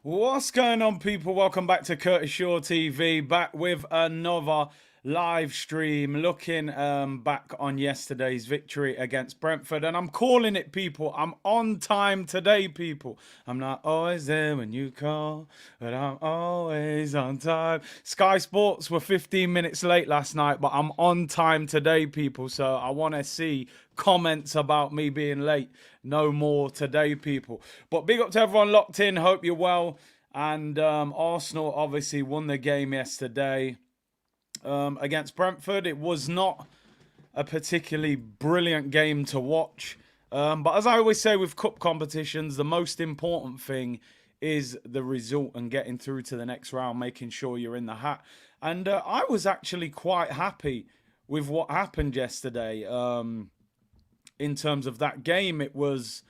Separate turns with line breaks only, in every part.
What's going on, people? Welcome back to Curtis Shaw TV, back with another live stream, looking back on yesterday's victory against Brentford. And I'm calling it, people. I'm on time today, people. I'm not always there when you call, but I'm always on time. Sky Sports were 15 minutes late last night, but I'm on time today, people. So I want to see comments about me being late. No more today, people. But big up to everyone locked in. Hope you're well. And Arsenal obviously won the game yesterday against Brentford. It was not a particularly brilliant game to watch. But as I always say with cup competitions, the most important thing is the result and getting through to the next round, making sure you're in the hat. And I was actually quite happy with what happened yesterday. In terms of that game, it was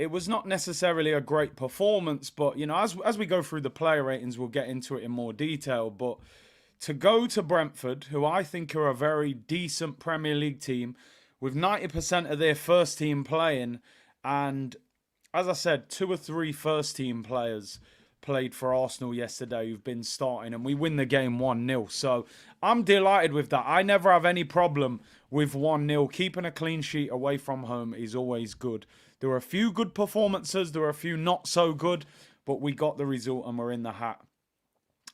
not necessarily a great performance, but you know, as we go through the player ratings, we'll get into it in more detail. But to go to Brentford, who I think are a very decent Premier League team, with 90% of their first team playing, and as I said, 2 or 3 first team players played for Arsenal yesterday who've been starting, and we win the game 1-0. So I'm delighted with that. I never have any problem with 1-0. Keeping a clean sheet away from home is always good. There were a few good performances, there were a few not so good, but we got the result and we're in the hat.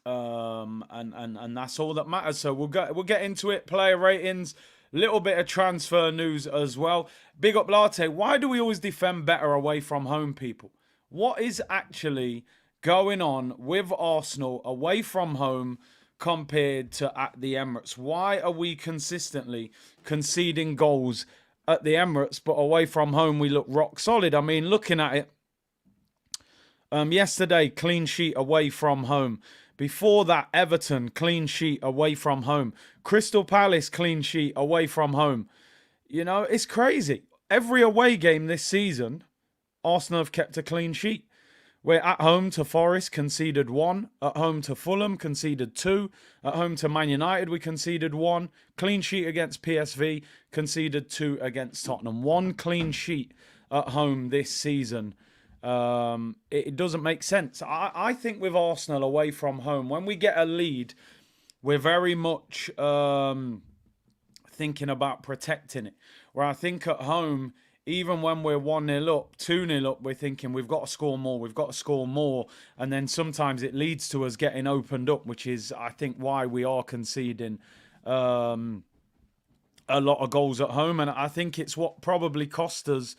And that's all that matters. So we'll get into it. Player ratings, little bit of transfer news as well. Big up Latte. Why do we always defend better away from home, people? What is actually going on with Arsenal away from home compared to at the Emirates? Why are we consistently conceding goals at the Emirates, but away from home we look rock solid? I mean, looking at it, yesterday, clean sheet away from home. Before that, Everton, clean sheet away from home. Crystal Palace, clean sheet away from home. You know, it's crazy. Every away game this season, Arsenal have kept a clean sheet. We're at home to Forest, conceded 1. At home to Fulham, conceded 2. At home to Man United, we conceded 1. Clean sheet against PSV, conceded 2 against Tottenham. 1 clean sheet at home this season. It doesn't make sense. I think with Arsenal away from home, when we get a lead, we're very much thinking about protecting it. Where I think at home, even when we're 1-0 up, 2-0 up, we're thinking we've got to score more, we've got to score more. And then sometimes it leads to us getting opened up, which is, I think, why we are conceding a lot of goals at home. And I think it's what probably cost us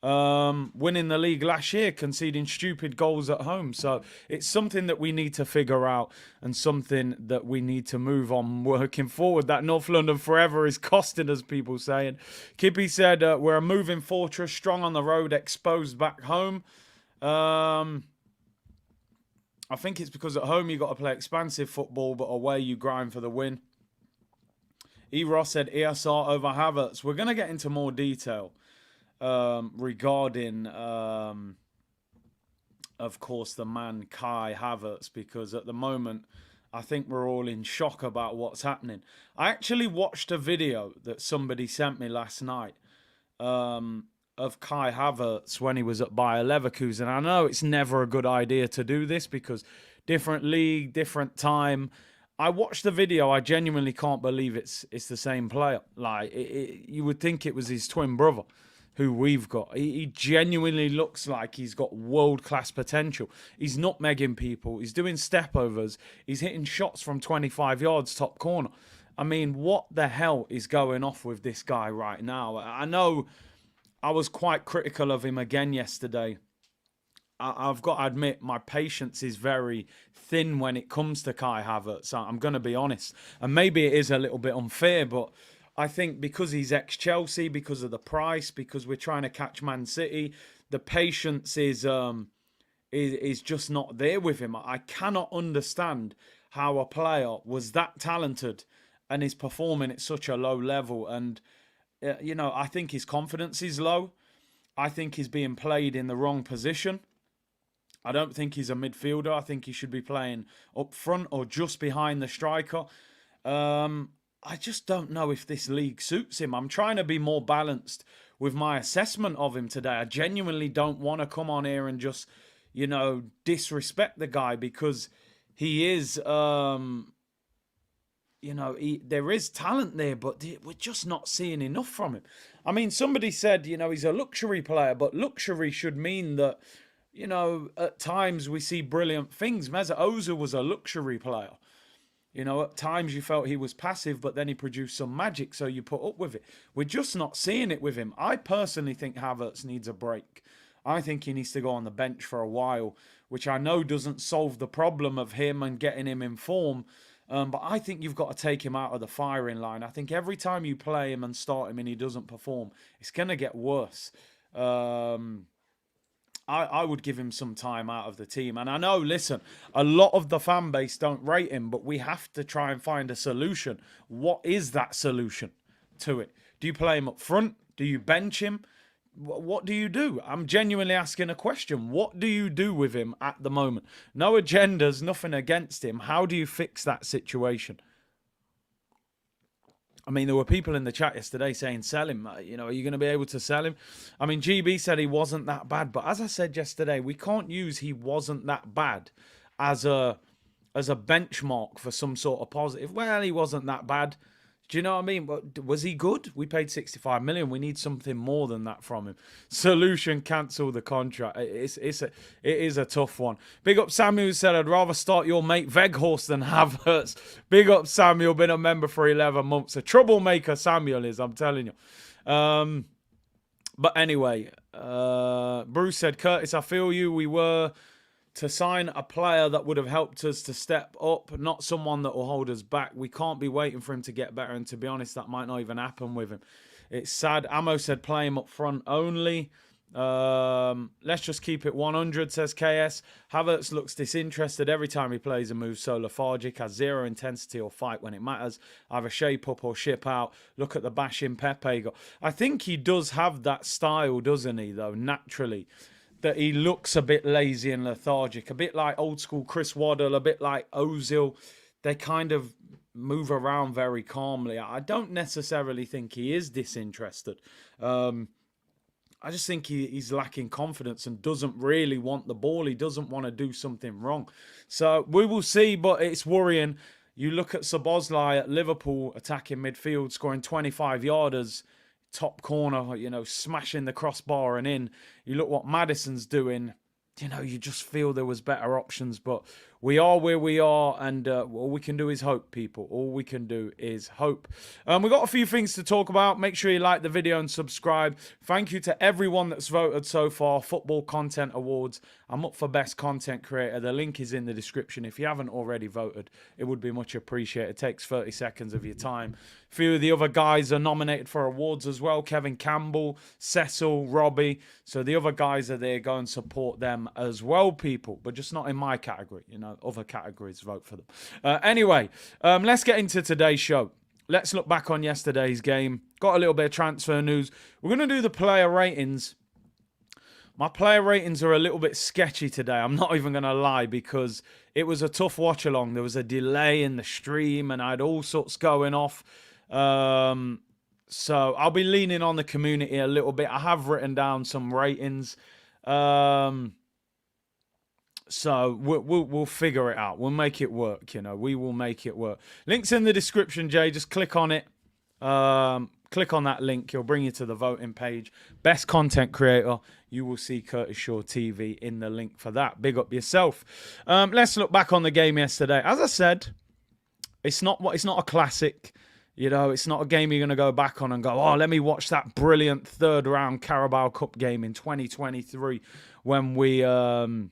winning the league last year, conceding stupid goals at home. So it's something that we need to figure out and something that we need to move on working forward. That North London forever is costing us, people saying. Kippy said, we're a moving fortress, strong on the road, exposed back home. I think it's because at home you got to play expansive football, but away you grind for the win. E. Ross said ESR over Havertz. We're going to get into more detail regarding, of course, the man Kai Havertz, because at the moment, I think we're all in shock about what's happening. I actually watched a video that somebody sent me last night of Kai Havertz when he was at Bayer Leverkusen. I know it's never a good idea to do this because different league, different time. I watched the video. I genuinely can't believe it's the same player. Like you would think it was his twin brother who we've got. He genuinely looks like he's got world-class potential. He's nutmegging people. He's doing step-overs. He's hitting shots from 25 yards top corner. I mean, what the hell is going off with this guy right now? I know I was quite critical of him again yesterday. I've got to admit, my patience is very thin when it comes to Kai Havertz. I'm going to be honest. And maybe it is a little bit unfair, but I think because he's ex-Chelsea, because of the price, because we're trying to catch Man City, the patience is just not there with him. I cannot understand how a player was that talented and is performing at such a low level. And, you know, I think his confidence is low. I think he's being played in the wrong position. I don't think he's a midfielder. I think he should be playing up front or just behind the striker. I just don't know if this league suits him. I'm trying to be more balanced with my assessment of him today. I genuinely don't want to come on here and just, disrespect the guy because he is, there is talent there, but we're just not seeing enough from him. I mean, somebody said, he's a luxury player, but luxury should mean that, at times we see brilliant things. Mesut Ozil was a luxury player. At times you felt he was passive, but then he produced some magic, so you put up with it. We're just not seeing it with him. I personally think Havertz needs a break. I think he needs to go on the bench for a while, which I know doesn't solve the problem of him and getting him in form. But I think you've got to take him out of the firing line. I think every time you play him and start him and he doesn't perform, it's going to get worse. I would give him some time out of the team. And I know, listen, a lot of the fan base don't rate him, but we have to try and find a solution. What is that solution to it? Do you play him up front? Do you bench him? What do you do? I'm genuinely asking a question. What do you do with him at the moment? No agendas, nothing against him. How do you fix that situation? I mean, there were people in the chat yesterday saying, sell him. Are you going to be able to sell him? I mean, GB said he wasn't that bad. But as I said yesterday, we can't use he wasn't that bad as a benchmark for some sort of positive. Well, he wasn't that bad. Do you know what I mean? But was he good? We paid 65 million. We need something more than that from him. Solution, cancel the contract. It is a tough one. Big up Samuel, who said, I'd rather start your mate Veghorst than Havertz. Big up Samuel, been a member for 11 months. A troublemaker Samuel is, I'm telling you. But anyway, Bruce said, Curtis, I feel you. We were to sign a player that would have helped us to step up, not someone that will hold us back. We can't be waiting for him to get better. And to be honest, that might not even happen with him. It's sad. Amo said play him up front only. Let's just keep it 100, says KS. Havertz looks disinterested every time he plays and moves so lethargic, has zero intensity or fight when it matters. Either shape up or ship out. Look at the bashing Pepe got. I think he does have that style, doesn't he, though, naturally. That he looks a bit lazy and lethargic, a bit like old school Chris Waddle, a bit like Ozil. They kind of move around very calmly. I don't necessarily think he is disinterested. I just think he's lacking confidence and doesn't really want the ball. He doesn't want to do something wrong. So we will see, but it's worrying. You look at Szoboszlai at Liverpool attacking midfield, scoring 25-yarders. Top corner, smashing the crossbar and in. You look what Maddison's doing. You just feel there was better options, but we are where we are, and all we can do is hope, people. All we can do is hope. We've got a few things to talk about. Make sure you like the video and subscribe. Thank you to everyone that's voted so far. Football Content Awards. I'm up for Best Content Creator. The link is in the description. If you haven't already voted, it would be much appreciated. It takes 30 seconds of your time. A few of the other guys are nominated for awards as well. Kevin Campbell, Cecil, Robbie. So the other guys are there. Go and support them as well, people. But just not in my category. Other categories, vote for them. Anyway, let's get into today's show. Let's look back on yesterday's game. Got a little bit of transfer news. We're going to do the player ratings. My player ratings are a little bit sketchy today. I'm not even going to lie, because it was a tough watch along. There was a delay in the stream and I had all sorts going off. So I'll be leaning on the community a little bit. I have written down some ratings. So we'll figure it out. We'll make it work, We will make it work. Link's in the description, Jay. Just click on it. Click on that link. It'll bring you to the voting page. Best Content Creator. You will see Curtis Shaw TV in the link for that. Big up yourself. Let's look back on the game yesterday. As I said, it's not a classic. It's not a game you're going to go back on and go, oh, let me watch that brilliant third round Carabao Cup game in 2023 when we won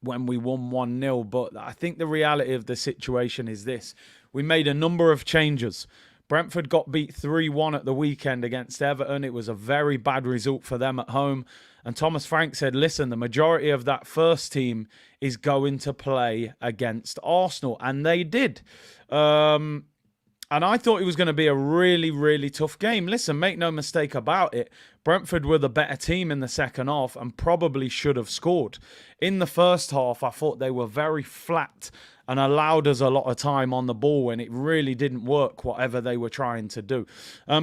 1-0. But I think the reality of the situation is this. We made a number of changes. Brentford got beat 3-1 at the weekend against Everton. It was a very bad result for them at home. And Thomas Frank said, listen, the majority of that first team is going to play against Arsenal. And they did. And I thought it was going to be a really, really tough game. Listen, make no mistake about it. Brentford were the better team in the second half and probably should have scored. In the first half, I thought they were very flat and allowed us a lot of time on the ball when it really didn't work, whatever they were trying to do.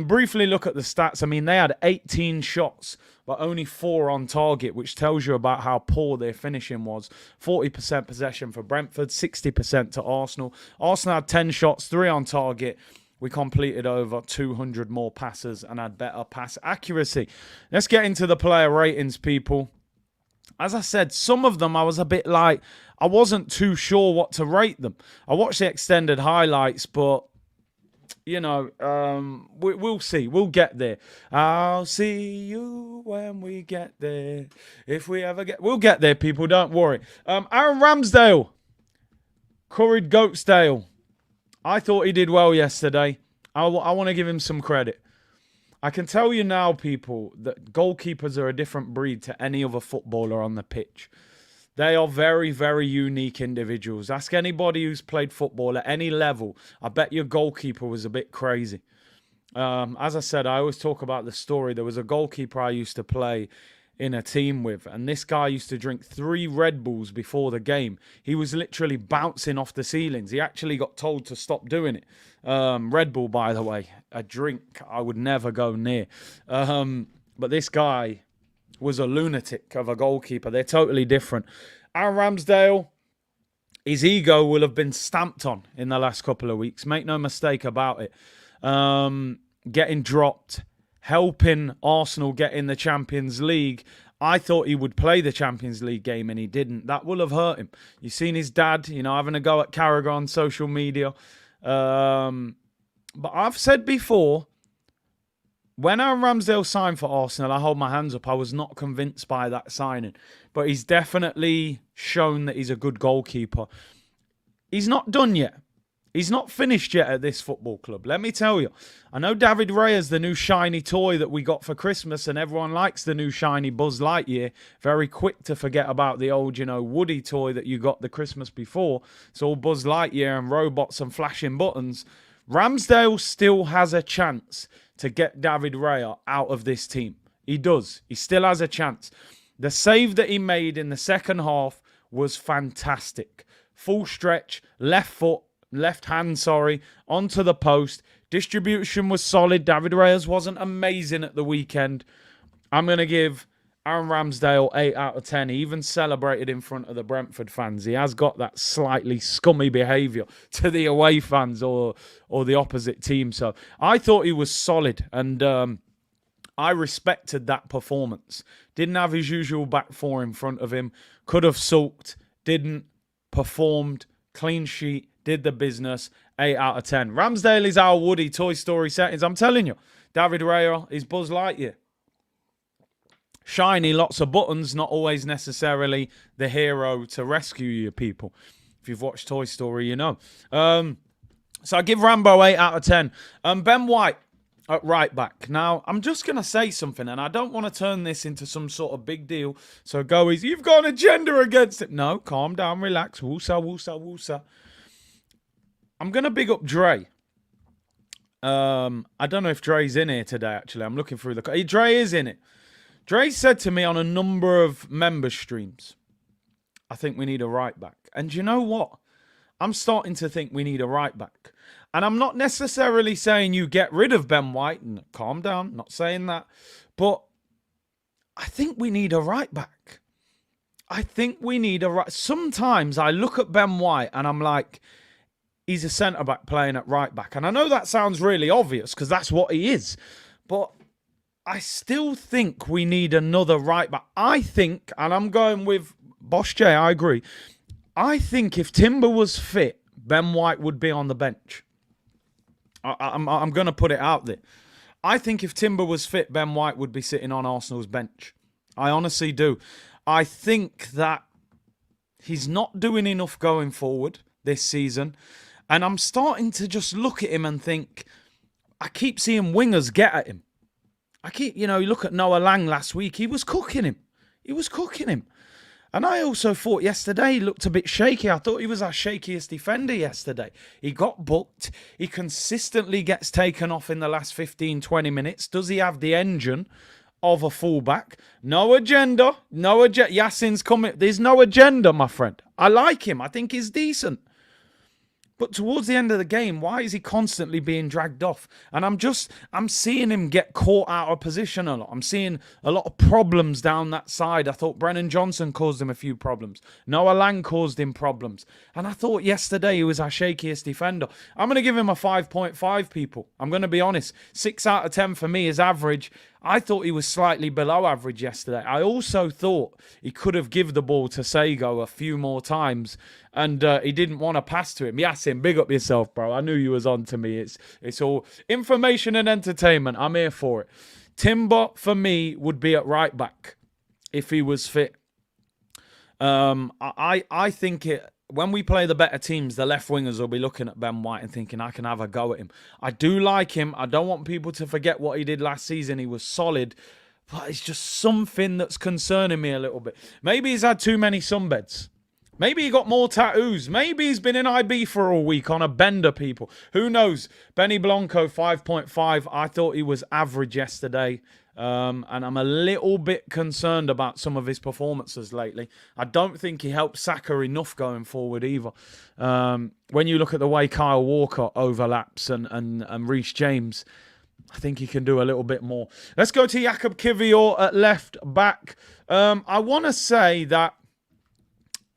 Briefly look at the stats. I mean, they had 18 shots but only 4 on target, which tells you about how poor their finishing was. 40% possession for Brentford, 60% to Arsenal. Arsenal had 10 shots, 3 on target. We completed over 200 more passes and had better pass accuracy. Let's get into the player ratings, people. As I said, some of them I was a bit like, I wasn't too sure what to rate them. I watched the extended highlights, but, you know, we'll see. We'll get there. I'll see you when we get there. If we ever get... We'll get there, people. Don't worry. Aaron Ramsdale. Curried Goatsdale. I thought he did well yesterday. I want to give him some credit. I can tell you now, people, that goalkeepers are a different breed to any other footballer on the pitch. They are very, very unique individuals. Ask anybody who's played football at any level. I bet your goalkeeper was a bit crazy. As I said, I always talk about the story. There was a goalkeeper I used to play in a team with, and this guy used to drink 3 Red Bulls before the game. He was literally bouncing off the ceilings. He actually got told to stop doing it. Red Bull, by the way, a drink I would never go near. But this guy was a lunatic of a goalkeeper. They're totally different. Aaron Ramsdale, his ego will have been stamped on in the last couple of weeks. Make no mistake about it. Getting dropped, helping Arsenal get in the Champions League. I thought he would play the Champions League game and he didn't. That will have hurt him. You've seen his dad, you know, having a go at Carragher on social media. But I've said before, when Aaron Ramsdale signed for Arsenal, I hold my hands up. I was not convinced by that signing. But he's definitely shown that he's a good goalkeeper. He's not done yet. He's not finished yet at this football club. Let me tell you. I know David Raya's the new shiny toy that we got for Christmas, and everyone likes the new shiny Buzz Lightyear. Very quick to forget about the old, you know, Woody toy that you got the Christmas before. It's all Buzz Lightyear and robots and flashing buttons. Ramsdale still has a chance to get David Raya out of this team. He does. He still has a chance. The save that he made in the second half was fantastic. Full stretch, left hand, onto the post. Distribution was solid. David Reyes wasn't amazing at the weekend. I'm going to give Aaron Ramsdale 8 out of 10. He even celebrated in front of the Brentford fans. He has got that slightly scummy behaviour to the away fans or the opposite team. So I thought he was solid, and I respected that performance. Didn't have his usual back four in front of him. Could have sulked. Didn't. Performed. Clean sheet. Did the business. 8 out of 10. Ramsdale is our Woody Toy Story settings. I'm telling you. David Raya is Buzz Lightyear. Shiny, lots of buttons, not always necessarily the hero to rescue you people. If you've watched Toy Story, you know. So I give Rambo 8 out of 10. Ben White at right back. Now, I'm just going to say something, and I don't want to turn this into some sort of big deal. So go easy. You've got an agenda against it. No, calm down, relax. Woosa, woosa, woosa. I'm going to big up Dre. I don't know if Dre's in here today, actually. I'm looking through the... Dre is in it. Dre said to me on a number of member streams, I think we need a right back. And you know what? I'm starting to think we need a right back. And I'm not necessarily saying you get rid of Ben White. Calm down, not saying that. But I think we need a right back. I think we need a right... Sometimes I look at Ben White and I'm like, he's a centre-back playing at right back. And I know that sounds really obvious because that's what he is. But I still think we need another right back. I think, and I'm going with Boss J, I agree. I think if Timber was fit, Ben White would be on the bench. I'm going to put it out there. I think if Timber was fit, Ben White would be sitting on Arsenal's bench. I honestly do. I think that he's not doing enough going forward this season. And I'm starting to just look at him and think, I keep seeing wingers get at him. You look at Noah Lang last week. He was cooking him. And I also thought yesterday he looked a bit shaky. I thought he was our shakiest defender yesterday. He got booked. He consistently gets taken off in the last 15, 20 minutes. Does he have the engine of a fullback? No agenda. Yasin's coming. There's no agenda, my friend. I like him. I think he's decent. But towards the end of the game, why is he constantly being dragged off? And I'm seeing him get caught out of position a lot. I'm seeing a lot of problems down that side. I thought Brennan Johnson caused him a few problems. Noah Lang caused him problems. And I thought yesterday he was our shakiest defender. I'm going to give him a 5.5, people. I'm going to be honest. 6 out of 10 for me is average. I thought he was slightly below average yesterday. I also thought he could have given the ball to Sego a few more times, and he didn't want to pass to him. Yasin, big up yourself, bro. I knew you was on to me. It's all information and entertainment. I'm here for it. Timber, for me, would be at right back if he was fit. I think when we play the better teams, the left wingers will be looking at Ben White and thinking, I can have a go at him. I do like him. I don't want people to forget what he did last season. He was solid. But it's just something that's concerning me a little bit. Maybe he's had too many sunbeds. Maybe he got more tattoos. Maybe he's been in IB for a week on a bender, people. Who knows? Benny Blanco, 5.5. I thought he was average yesterday. And I'm a little bit concerned about some of his performances lately. I don't think he helped Saka enough going forward either. When you look at the way Kyle Walker overlaps and Reece James, I think he can do a little bit more. Let's go to Jakub Kiwior at left back. I want to say that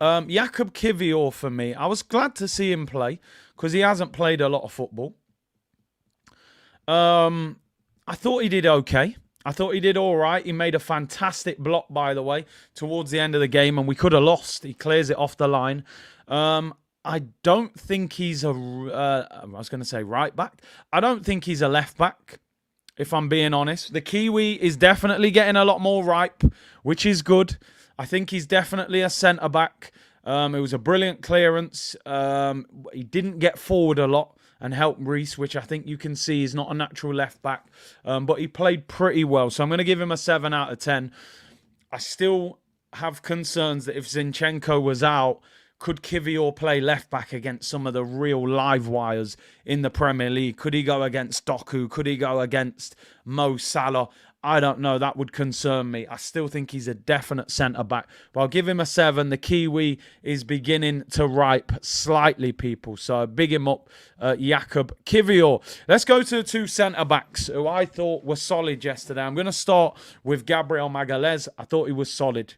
Jakub Kiwior, for me, I was glad to see him play because he hasn't played a lot of football. I thought he did okay. I thought he did all right. He made a fantastic block, by the way, towards the end of the game, and we could have lost. He clears it off the line. I don't think he's I was going to say right back. I don't think he's a left back, if I'm being honest. The Kiwi is definitely getting a lot more ripe, which is good. I think he's definitely a centre back. It was a brilliant clearance. He didn't get forward a lot and help Reece, which I think you can see is not a natural left back. But he played pretty well. So I'm going to give him a 7 out of 10. I still have concerns that if Zinchenko was out, could Kiwior play left back against some of the real live wires in the Premier League? Could he go against Doku? Could he go against Mo Salah? I don't know. That would concern me. I still think he's a definite centre-back. But I'll give him a 7. The Kiwi is beginning to ripe slightly, people. So big him up, Jakub Kiwior. Let's go to the 2 centre-backs who I thought were solid yesterday. I'm going to start with Gabriel Magalhaes. I thought he was solid.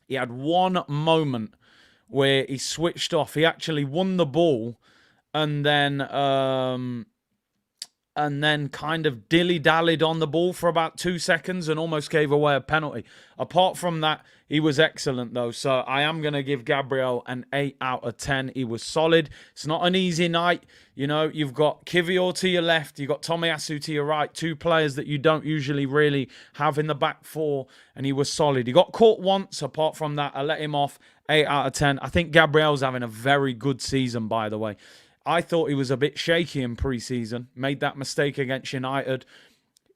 He had one moment where he switched off. He actually won the ball and then kind of dilly-dallied on the ball for about 2 seconds and almost gave away a penalty. Apart from that, he was excellent, though. So I am going to give Gabriel an 8 out of 10. He was solid. It's not an easy night. You know, you've got Kiwior to your left. You've got Tomiyasu to your right. 2 players that you don't usually really have in the back 4. And he was solid. He got caught once. Apart from that, I let him off. 8 out of 10. I think Gabriel's having a very good season, by the way. I thought he was a bit shaky in pre-season. Made that mistake against United.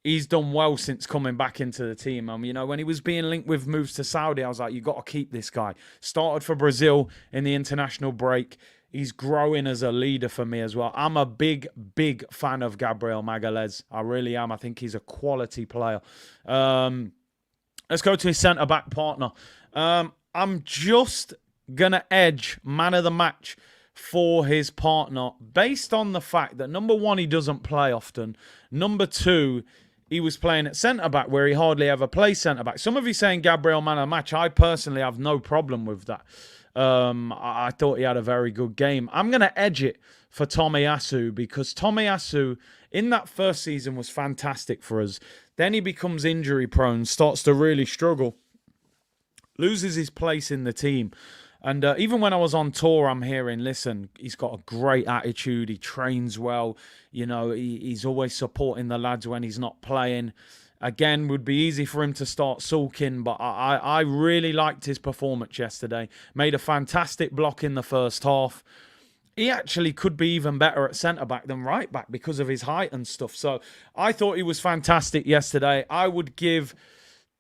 He's done well since coming back into the team. You know, when he was being linked with moves to Saudi, I was like, you got to keep this guy. Started for Brazil in the international break. He's growing as a leader for me as well. I'm a big, big fan of Gabriel Magalhaes. I really am. I think he's a quality player. Let's go to his centre-back partner. I'm just going to edge man of the match for his partner based on the fact that, number 1, he doesn't play often. Number 2, he was playing at centre-back where he hardly ever plays centre-back. Some of you saying Gabriel man of the match. I personally have no problem with that. I thought he had a very good game. I'm going to edge it for Tomiyasu because Tomiyasu in that first season was fantastic for us. Then he becomes injury prone, starts to really struggle, loses his place in the team. And even when I was on tour, I'm hearing, listen, he's got a great attitude. He trains well. You know, he's always supporting the lads when he's not playing. Again, would be easy for him to start sulking, but I really liked his performance yesterday. Made a fantastic block in the first half. He actually could be even better at centre-back than right-back because of his height and stuff. So I thought he was fantastic yesterday. I would give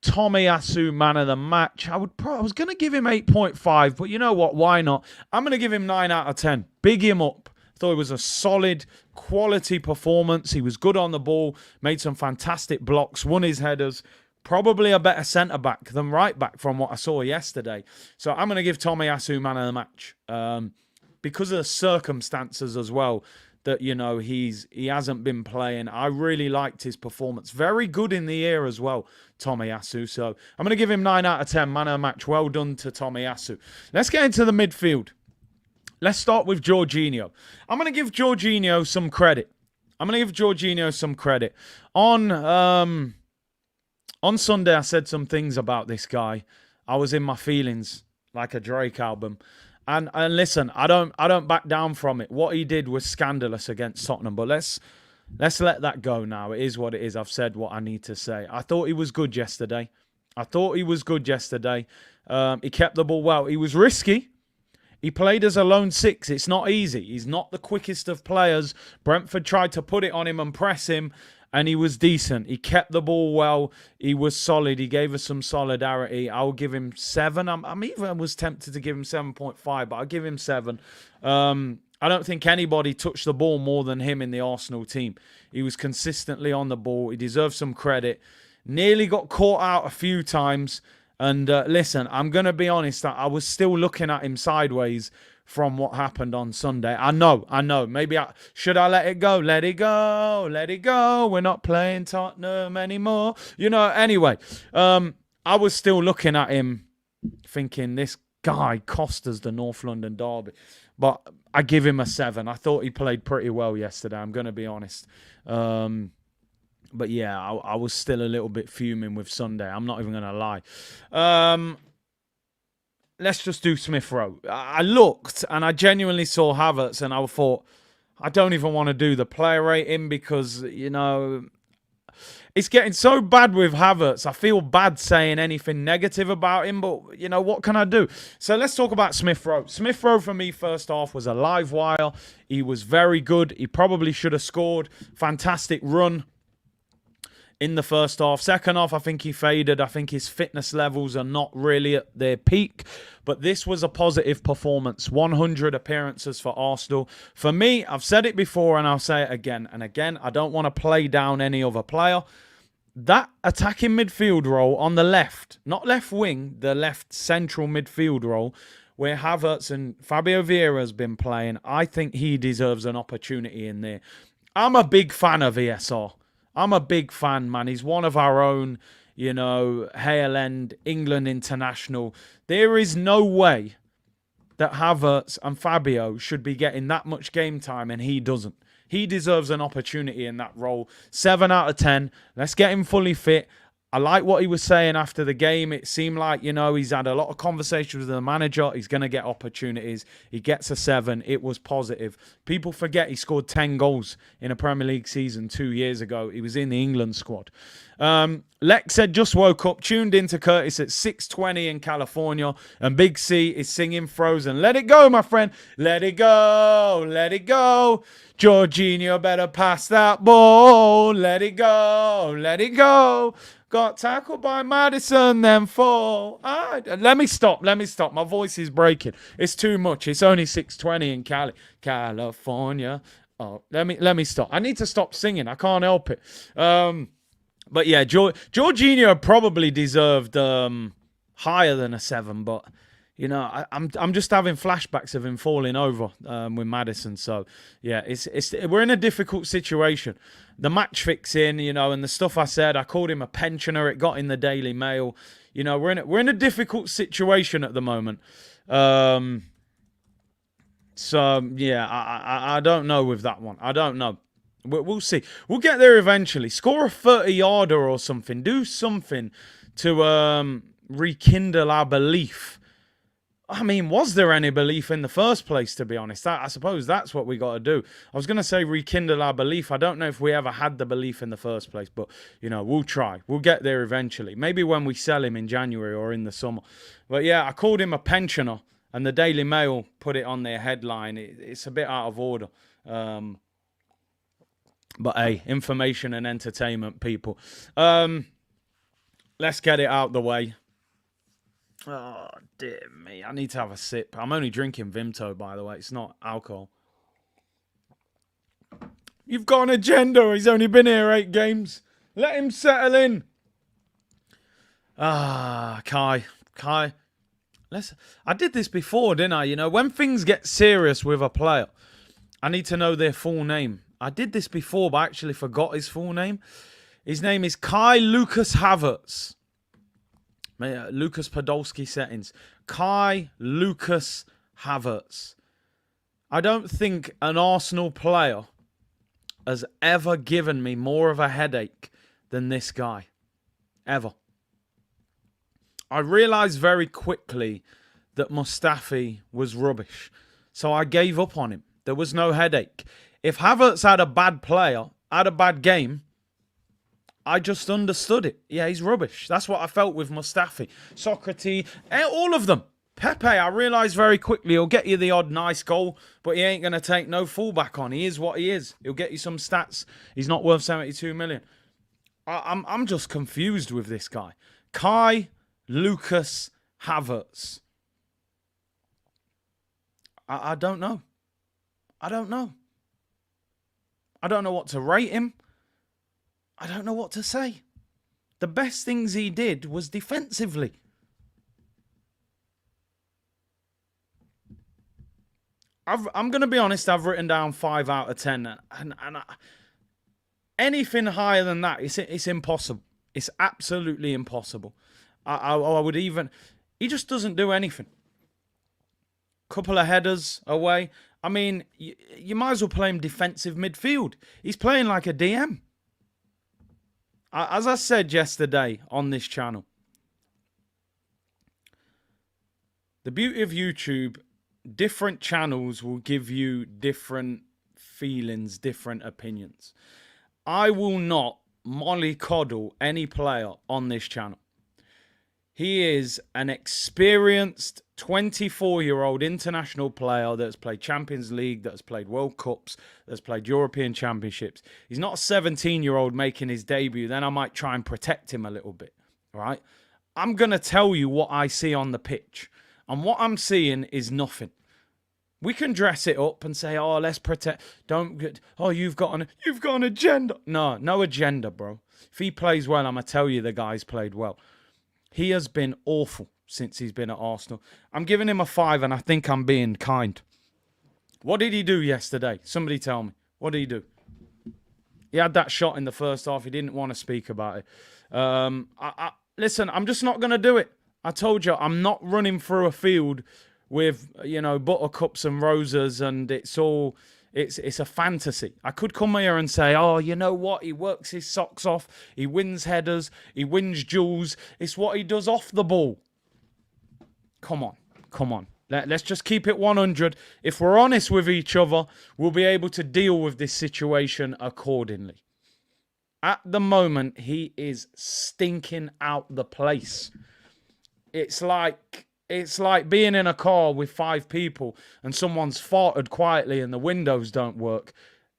Tomiyasu man of the match. I was going to give him 8.5, but you know what? Why not? I'm going to give him 9 out of 10. Big him up. Thought it was a solid, quality performance. He was good on the ball, made some fantastic blocks, won his headers. Probably a better centre-back than right-back from what I saw yesterday. So I'm going to give Tomiyasu man of the match. because of the circumstances as well, that, you know, he hasn't been playing. I really liked his performance. Very good in the air as well, Tomiyasu. So I'm going to give him 9 out of 10. Man of the match. Well done to Tomiyasu. Let's get into the midfield. Let's start with Jorginho. I'm going to give Jorginho some credit. On Sunday, I said some things about this guy. I was in my feelings like a Drake album. And listen, I don't back down from it. What he did was scandalous against Tottenham. But let's let that go now. It is what it is. I've said what I need to say. I thought he was good yesterday. He kept the ball well. He was risky. He played as a lone 6. It's not easy. He's not the quickest of players. Brentford tried to put it on him and press him, and he was decent. He kept the ball well. He was solid. He gave us some solidarity. I'll give him 7. I'm even was tempted to give him 7.5, but I'll give him 7. I don't think anybody touched the ball more than him in the Arsenal team. He was consistently on the ball. He deserves some credit. Nearly got caught out a few times. And listen, I'm going to be honest, I was still looking at him sideways from what happened on Sunday. I know. Maybe should I let it go? Let it go. We're not playing Tottenham anymore. You know, anyway, I was still looking at him thinking this guy cost us the North London derby. But I give him a 7. I thought he played pretty well yesterday, I'm going to be honest. But yeah, I was still a little bit fuming with Sunday. I'm not even going to lie. Let's just do Smith Rowe. I looked and I genuinely saw Havertz and I thought, I don't even want to do the player rating because, you know, it's getting so bad with Havertz. I feel bad saying anything negative about him, but, you know, what can I do? So let's talk about Smith Rowe. Smith Rowe for me, first half, was a live wire. He was very good. He probably should have scored. Fantastic run in the first half. Second half, I think he faded. I think his fitness levels are not really at their peak. But this was a positive performance. 100 appearances for Arsenal. For me, I've said it before and I'll say it again and again. I don't want to play down any other player. That attacking midfield role on the left, not left wing, the left central midfield role, where Havertz and Fabio Vieira has been playing, I think he deserves an opportunity in there. I'm a big fan of ESR. I'm a big fan, man. He's one of our own, you know, Hale End, England international. There is no way that Havertz and Fabio should be getting that much game time and he doesn't. He deserves an opportunity in that role. 7 out of 10. Let's get him fully fit. I like what he was saying after the game. It seemed like, you know, he's had a lot of conversations with the manager. He's going to get opportunities. He gets a 7. It was positive. People forget he scored 10 goals in a Premier League season 2 years ago. He was in the England squad. Lex said, just woke up, tuned into Curtis at 6:20 in California, and Big C is singing Frozen. Let it go, my friend. Let it go. Let it go. Jorginho better pass that ball. Let it go. Let it go. Got tackled by Madison, then fall. Let me stop. My voice is breaking. It's too much. It's only 6:20 in California. Oh, let me stop. I need to stop singing. I can't help it. But yeah, Jorginho probably deserved higher than a 7, but you know, I'm just having flashbacks of him falling over with Madison. So yeah, we're in a difficult situation. The match fixing, you know, and the stuff I said, I called him a pensioner. It got in the Daily Mail. You know, we're in a difficult situation at the moment. So yeah, I don't know with that one. I don't know. We'll see. We'll get there eventually. Score a 30-yarder or something. Do something to rekindle our belief. I mean, was there any belief in the first place, to be honest? I suppose that's what we got to do. I was going to say rekindle our belief. I don't know if we ever had the belief in the first place, but, you know, we'll try. We'll get there eventually. Maybe when we sell him in January or in the summer. But, yeah, I called him a pensioner, and the Daily Mail put it on their headline. It's a bit out of order. But, hey, information and entertainment, people. Let's get it out the way. Oh, dear me. I need to have a sip. I'm only drinking Vimto, by the way. It's not alcohol. You've got an agenda. He's only been here 8 games. Let him settle in. Kai. I did this before, didn't I? You know, when things get serious with a player, I need to know their full name. I did this before, but I actually forgot his full name. His name is Kai Lucas Havertz. Lucas Podolski settings. Kai Lucas Havertz. I don't think an Arsenal player has ever given me more of a headache than this guy. Ever. I realised very quickly that Mustafi was rubbish. So I gave up on him. There was no headache. If Havertz had a bad player, had a bad game, I just understood it. Yeah, he's rubbish. That's what I felt with Mustafi. Socrates, all of them. Pepe, I realised very quickly, he'll get you the odd nice goal, but he ain't going to take no fullback on. He is what he is. He'll get you some stats. He's not worth 72 million. I'm just confused with this guy. Kai Lucas Havertz. I don't know. I don't know. I don't know what to rate him. I don't know what to say. The best things he did was defensively. I'm going to be honest, I've written down 5 out of 10. And anything higher than that, it's impossible. It's absolutely impossible. I would even... He just doesn't do anything. Couple of headers away. I mean, you might as well play him defensive midfield. He's playing like a DM. As I said yesterday on this channel, the beauty of YouTube, different channels will give you different feelings, different opinions. I will not mollycoddle any player on this channel. He is an experienced 24-year-old international player that's played Champions League, that's played World Cups, that's played European Championships. He's not a 17-year-old making his debut. Then I might try and protect him a little bit, all right? I'm going to tell you what I see on the pitch. And what I'm seeing is nothing. We can dress it up and say, oh, let's protect. Don't get, oh, you've got an agenda. No agenda, bro. If he plays well, I'm going to tell you the guy's played well. He has been awful since he's been at Arsenal. I'm giving him a 5, and I think I'm being kind. What did he do yesterday? Somebody tell me. What did he do? He had that shot in the first half. He didn't want to speak about it. Listen, I'm just not going to do it. I told you, I'm not running through a field with, you know, buttercups and roses, and it's a fantasy. I could come here and say, oh, you know what? He works his socks off. He wins headers. He wins duels. It's what he does off the ball. Come on. Let's just keep it 100. If we're honest with each other, we'll be able to deal with this situation accordingly. At the moment, he is stinking out the place. It's like being in a car with 5 people and someone's farted quietly and the windows don't work.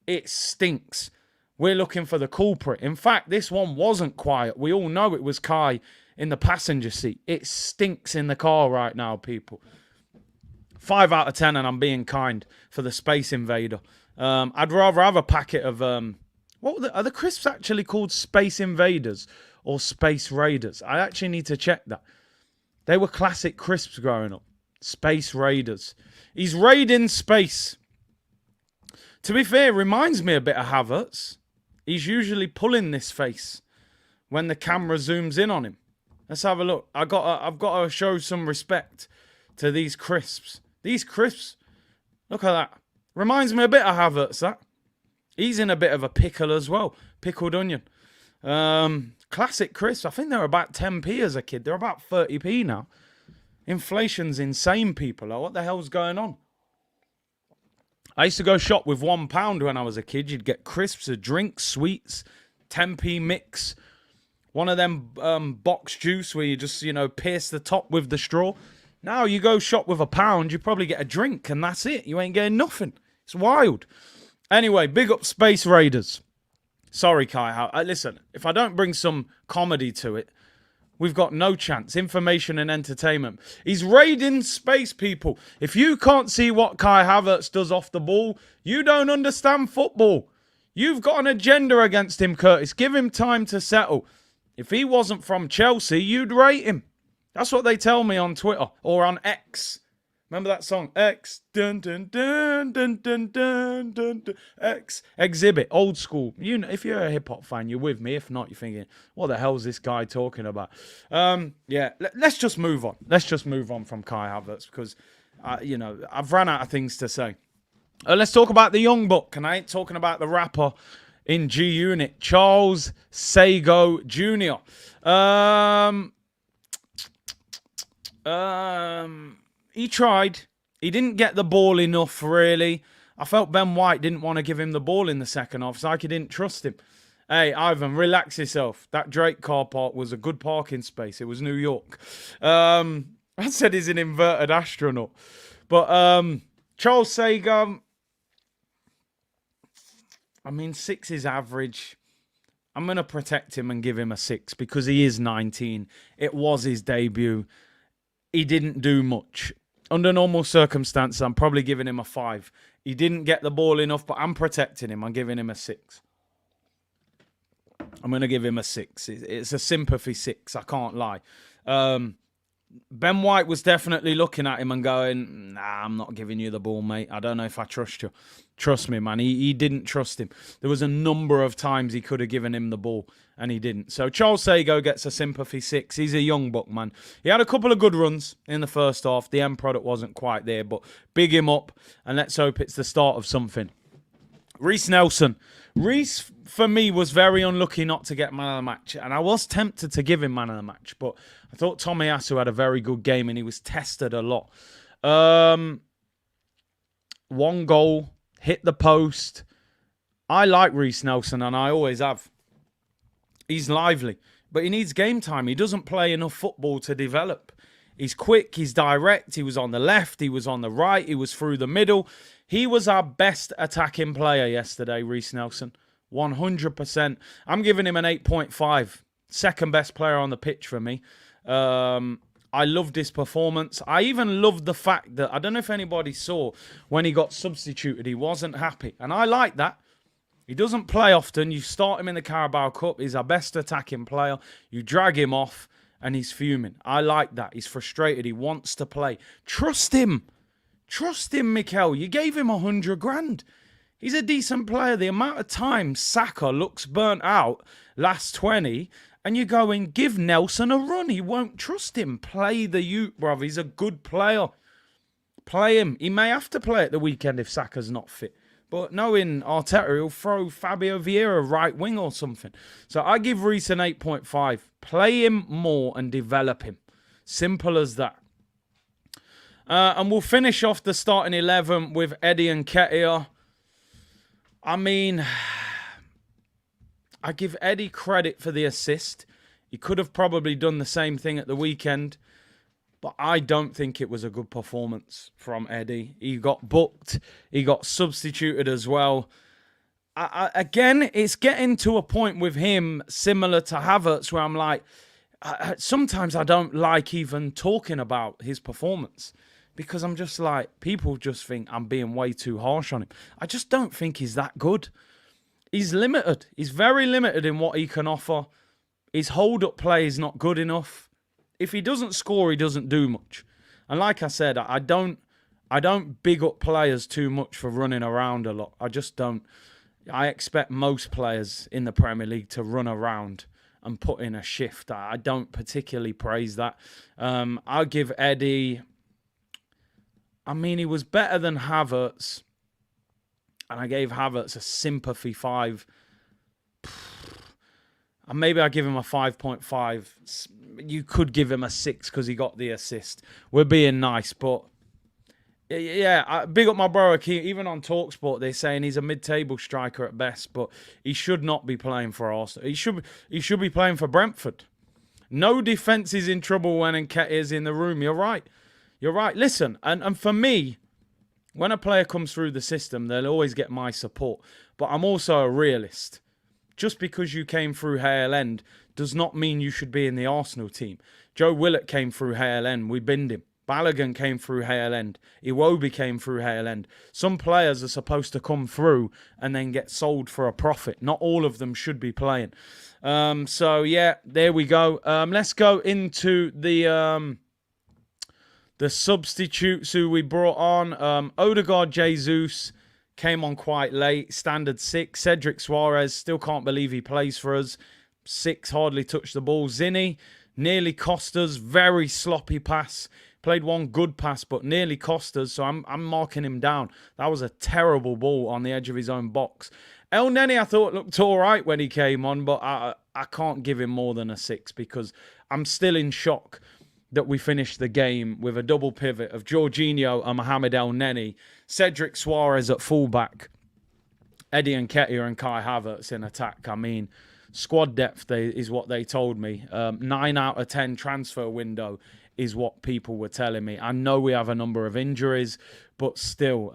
It stinks. We're looking for the culprit. In fact, this one wasn't quiet. We all know it was Kai in the passenger seat. It stinks in the car right now, people. 5 out of 10, and I'm being kind for the Space Invader. I'd rather have a packet of... are the crisps actually called Space Invaders or Space Raiders? I actually need to check that. They were classic crisps growing up. Space Raiders. He's raiding space. To be fair, reminds me a bit of Havertz. He's usually pulling this face when the camera zooms in on him. Let's have a look. I've got to show some respect to these crisps. These crisps, look at that. Reminds me a bit of Havertz, that. He's in a bit of a pickle as well. Pickled onion. Classic crisps. I think they were about 10p as a kid. They're about 30p now. Inflation's insane, people. Like, what the hell's going on? I used to go shop with £1 when I was a kid. You'd get crisps, a drink, sweets, 10p mix. One of them box juice where you just, you know, pierce the top with the straw. Now you go shop with £1, you probably get a drink and that's it. You ain't getting nothing. It's wild. Anyway, big up Space Raiders. Sorry, Kai. Listen, if I don't bring some comedy to it, we've got no chance. Information and entertainment. He's raiding space, people. If you can't see what Kai Havertz does off the ball, you don't understand football. You've got an agenda against him, Curtis. Give him time to settle. If he wasn't from Chelsea, you'd rate him. That's what they tell me on Twitter or on X. Remember that song? X. Dun, dun, dun, dun, dun, dun, dun, dun. X. Exhibit. Old school. You know, if you're a hip-hop fan, you're with me. If not, you're thinking, what the hell is this guy talking about? Yeah, let's just move on. Let's just move on from Kai Havertz because, I've ran out of things to say. Let's talk about the young buck, and I ain't talking about the rapper in G Unit, Charles Sago Jr. He tried. He didn't get the ball enough, really. I felt Ben White didn't want to give him the ball in the second half. It's like he didn't trust him. Hey, Ivan, relax yourself. That Drake car park was a good parking space. It was New York. I said he's an inverted astronaut. But Charles Sagan, 6 is average. I'm going to protect him and give him a 6 because he is 19. It was his debut. He didn't do much. Under normal circumstances, I'm probably giving him a 5. He didn't get the ball enough, but I'm protecting him. I'm giving him a 6. I'm going to give him a 6. It's a sympathy 6. I can't lie. Ben White was definitely looking at him and going, nah, I'm not giving you the ball, mate. I don't know if I trust you. Trust me, man. He didn't trust him. There was a number of times he could have given him the ball, and he didn't. So Charles Sago gets a sympathy 6. He's a young buck, man. He had a couple of good runs in the first half. The end product wasn't quite there, but big him up, and let's hope it's the start of something. Reece Nelson. Reece, for me, was very unlucky not to get man of the match. And I was tempted to give him man of the match. But I thought Tomiyasu had a very good game and he was tested a lot. 1 goal, hit the post. I like Reece Nelson and I always have. He's lively. But he needs game time. He doesn't play enough football to develop. He's quick, he's direct, he was on the left, he was on the right, he was through the middle. He was our best attacking player yesterday, Reece Nelson. 100%. I'm giving him an 8.5. Second best player on the pitch for me. I loved his performance. I even loved the fact that, I don't know if anybody saw, when he got substituted, he wasn't happy. And I like that. He doesn't play often. You start him in the Carabao Cup. He's our best attacking player. You drag him off. And he's fuming. I like that. He's frustrated. He wants to play. Trust him. Trust him, Mikel. You gave him 100 grand. He's a decent player. The amount of time Saka looks burnt out last 20, and you go and give Nelson a run. He won't trust him. Play the youth, bruv. He's a good player. Play him. He may have to play at the weekend if Saka's not fit. But knowing Arteta, he'll throw Fabio Vieira right wing or something. So I give Reece an 8.5. Play him more and develop him. Simple as that. And we'll finish off the starting 11 with Eddie and Nketiah. I give Eddie credit for the assist. He could have probably done the same thing at the weekend. But I don't think it was a good performance from Eddie. He got booked. He got substituted as well. Again, it's getting to a point with him similar to Havertz where I'm like, sometimes I don't like even talking about his performance because I'm just like, people just think I'm being way too harsh on him. I just don't think he's that good. He's limited. He's very limited in what he can offer. His hold-up play is not good enough. If he doesn't score, he doesn't do much. And like I said, I don't big up players too much for running around a lot. I just don't. I expect most players in the Premier League to run around and put in a shift. I don't particularly praise that. I'll give Eddie... he was better than Havertz. And I gave Havertz a sympathy 5. And maybe I give him a 5.5. You could give him a 6 because he got the assist. We're being nice, but yeah, big up my bro. Even on TalkSport, they're saying he's a mid-table striker at best, but he should not be playing for Arsenal. He should be playing for Brentford. No defence is in trouble when Nketiah is in the room. You're right. You're right. Listen, and for me, when a player comes through the system, they'll always get my support. But I'm also a realist. Just because you came through Hale End does not mean you should be in the Arsenal team. Joe Willett came through Hale End. We binned him. Balogun came through Hale End. Iwobi came through Hale End. Some players are supposed to come through and then get sold for a profit. Not all of them should be playing. So, yeah, there we go. Let's go into the substitutes who we brought on. Odegaard Jesus came on quite late. Standard 6. Cedric Suarez, still can't believe he plays for us. 6, hardly touched the ball. Zinni nearly cost us. Very sloppy pass. Played one good pass, but nearly cost us, so I'm marking him down. That was a terrible ball on the edge of his own box. El Neni, I thought, looked all right when he came on, but I can't give him more than a 6 because I'm still in shock that we finished the game with a double pivot of Jorginho and Mohamed El Neni, Cedric Suarez at fullback, Eddie Nketiah and Kai Havertz in attack. I mean, squad depth is what they told me. 9 out of 10 transfer window is what people were telling me. I know we have a number of injuries, but still,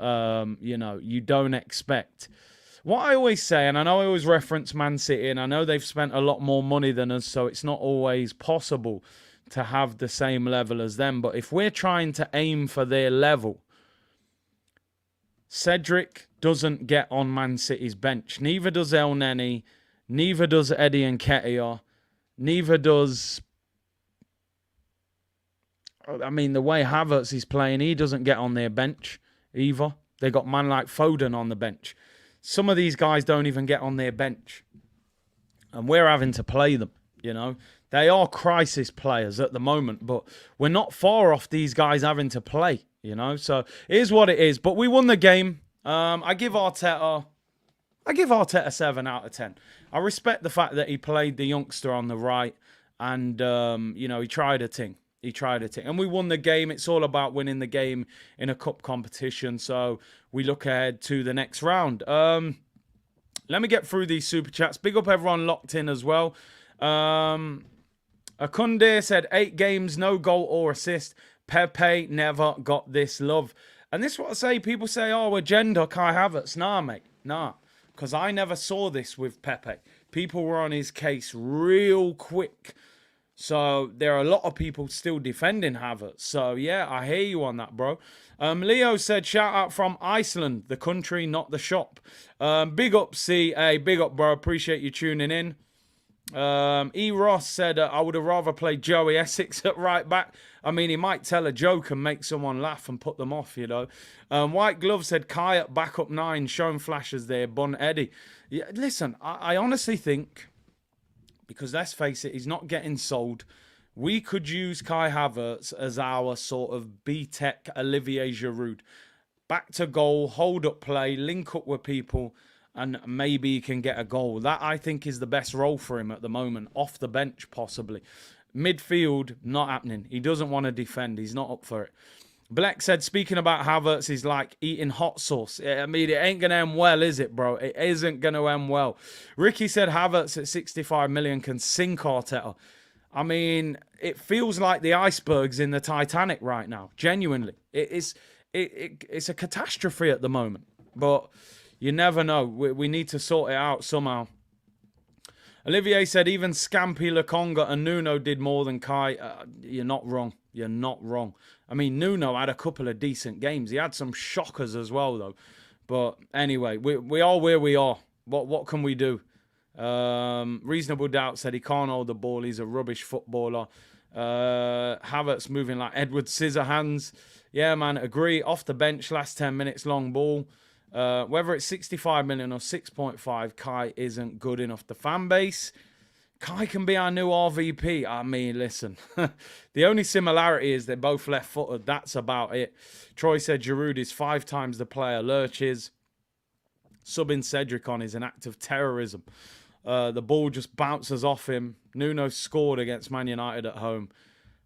you don't expect. What I always say, and I know I always reference Man City, and I know they've spent a lot more money than us, so it's not always possible to have the same level as them. But if we're trying to aim for their level, Cedric doesn't get on Man City's bench. Neither does El Neni. Neither does Eddie Nketiah. Neither does... I mean, the way Havertz is playing, he doesn't get on their bench either. They got man like Foden on the bench. Some of these guys don't even get on their bench. And we're having to play them, you know. They are crisis players at the moment, but we're not far off these guys having to play, you know. So it is what it is. But we won the game. I give Arteta 7 out of 10. I respect the fact that he played the youngster on the right and, he tried a thing. And we won the game. It's all about winning the game in a cup competition. So we look ahead to the next round. Let me get through these super chats. Big up everyone locked in as well. Akunde said 8 games, no goal or assist. Pepe never got this love. And this is what I say. People say, oh, agenda, Kai Havertz. Nah, mate. Nah. Because I never saw this with Pepe. People were on his case real quick. So there are a lot of people still defending Havertz. So yeah, I hear you on that, bro. Leo said, shout out from Iceland, the country, not the shop. Big up, CA. Big up, bro. Appreciate you tuning in. E. Ross said, I would have rather played Joey Essex at right back. I mean, he might tell a joke and make someone laugh and put them off, you know. White Glove said, Kai at backup 9, showing flashes there. Bun Eddie. Yeah, listen, I honestly think... because let's face it, he's not getting sold. We could use Kai Havertz as our sort of B-Tech Olivier Giroud. Back to goal, hold up play, link up with people, and maybe he can get a goal. That, I think, is the best role for him at the moment. Off the bench, possibly. Midfield, not happening. He doesn't want to defend. He's not up for it. Black said, speaking about Havertz, he's like eating hot sauce. I mean, it ain't going to end well, is it, bro? It isn't going to end well. Ricky said Havertz at 65 million can sink Arteta. I mean, it feels like the iceberg's in the Titanic right now. Genuinely. It's a catastrophe at the moment. But you never know. We need to sort it out somehow. Olivier said even Scampi, Lokonga and Nuno did more than Kai. You're not wrong. You're not wrong. I mean, Nuno had a couple of decent games. He had some shockers as well, though. But anyway, we are where we are. What can we do? Reasonable Doubt said he can't hold the ball. He's a rubbish footballer. Havertz moving like Edward Scissorhands. Yeah, man, agree. Off the bench, last 10 minutes, long ball. Whether it's 65 million or 6.5, Kai isn't good enough. The fan base, Kai can be our new RVP. I mean, listen, the only similarity is they're both left-footed. That's about it. Troy said Giroud is 5 times the player Lurch is. Subbing Cedric on is an act of terrorism. The ball just bounces off him. Nuno scored against Man United at home.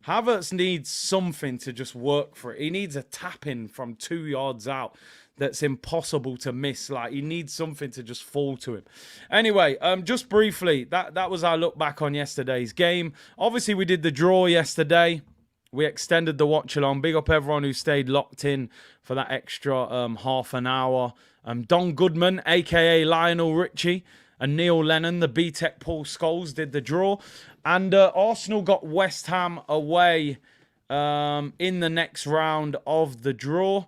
Havertz needs something to just work for it. He needs a tap-in from 2 yards out that's impossible to miss. Like, he needs something to just fall to him. Anyway, just briefly, that was our look back on yesterday's game. Obviously, we did the draw yesterday. We extended the watch-along. Big up everyone who stayed locked in for that extra half an hour. Don Goodman, a.k.a. Lionel Richie, and Neil Lennon, the B-Tech Paul Scholes, did the draw. And Arsenal got West Ham away in the next round of the draw,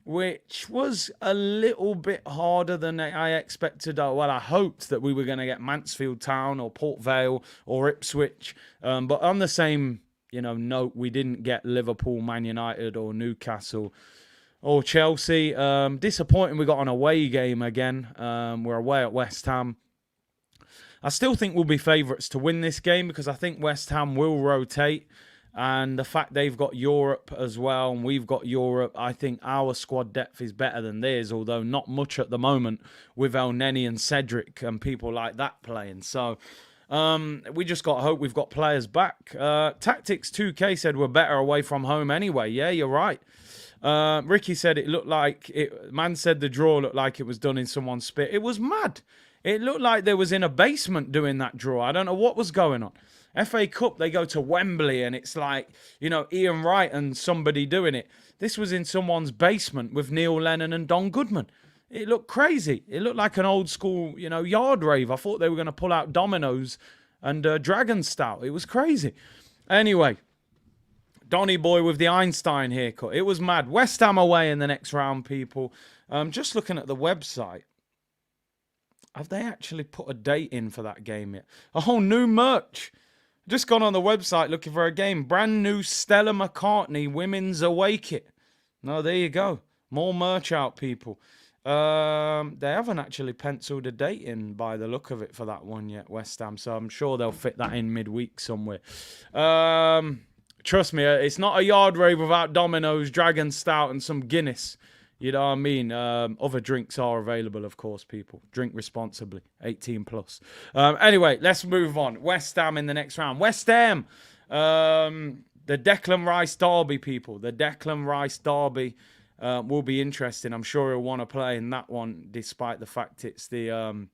which was a little bit harder than I expected. Well, I hoped that we were going to get Mansfield Town or Port Vale or Ipswich. But on the same, note, we didn't get Liverpool, Man United or Newcastle or Chelsea. Disappointing we got an away game again. We're away at West Ham. I still think we'll be favourites to win this game because I think West Ham will rotate. And the fact they've got Europe as well and we've got Europe, I think our squad depth is better than theirs, although not much at the moment with El Neni and Cedric and people like that playing. So we just got to hope we've got players back. Tactics 2K said we're better away from home anyway. Yeah, you're right. Ricky said it looked like it. Man said the draw looked like it was done in someone's spit. It was mad. It looked like they was in a basement doing that draw. I don't know what was going on. FA Cup, they go to Wembley and it's like, Ian Wright and somebody doing it. This was in someone's basement with Neil Lennon and Don Goodman. It looked crazy. It looked like an old school, yard rave. I thought they were going to pull out dominoes and Dragon Stout. It was crazy. Anyway, Donny boy with the Einstein haircut. It was mad. West Ham away in the next round, people. Just looking at the website. Have they actually put a date in for that game yet? Oh, new merch. Just gone on the website looking for a game. Brand new Stella McCartney women's away kit. No, there you go. More merch out, people. They haven't actually penciled a date in by the look of it for that one yet, West Ham. So I'm sure they'll fit that in midweek somewhere. Trust me, it's not a yard rave without Domino's, Dragon Stout and some Guinness. You know what I mean? Other drinks are available, of course, people. Drink responsibly. 18 plus. Anyway, let's move on. West Ham in the next round. West Ham. The Declan Rice derby, people. The Declan Rice derby will be interesting. I'm sure he'll want to play in that one, despite the fact it's the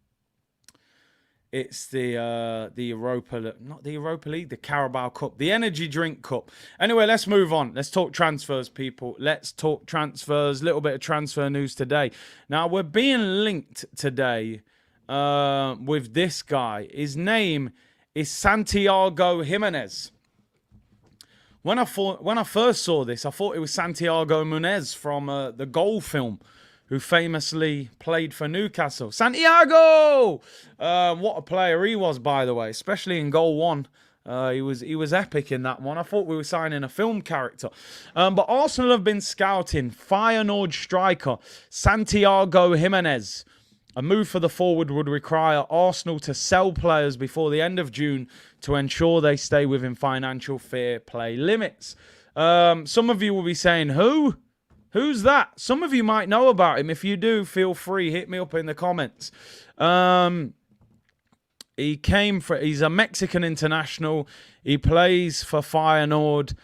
Europa, not the Europa League, the Carabao Cup, the Energy Drink Cup. Anyway, let's move on. Let's talk transfers, people. Let's talk transfers. A little bit of transfer news today. Now, we're being linked today with this guy. His name is Santiago Jimenez. When I first saw this, I thought it was Santiago Munez from the Goal film, who famously played for Newcastle. Santiago! What a player he was, by the way, especially in goal one. He was epic in that one. I thought we were signing a film character. But Arsenal have been scouting Feyenoord striker Santiago Jimenez. A move for the forward would require Arsenal to sell players before the end of June to ensure they stay within financial fair play limits. Some of you will be saying, who? Who's that? Some of you might know about him. If you do, feel free. Hit me up in the comments. He's a Mexican international. He plays for Feyenoord.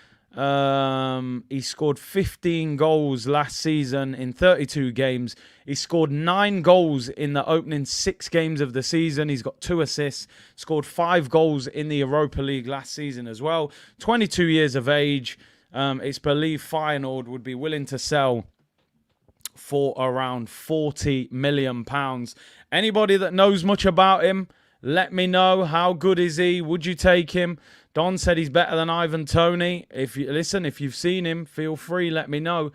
He scored 15 goals last season in 32 games. He scored 9 goals in the opening 6 games of the season. He's got 2 assists. Scored 5 goals in the Europa League last season as well. 22 years of age. It's believed Feyenoord would be willing to sell for around £40 million. Anybody that knows much about him, let me know. How good is he? Would you take him? Don said he's better than Ivan Toney. If you've seen him, feel free, let me know.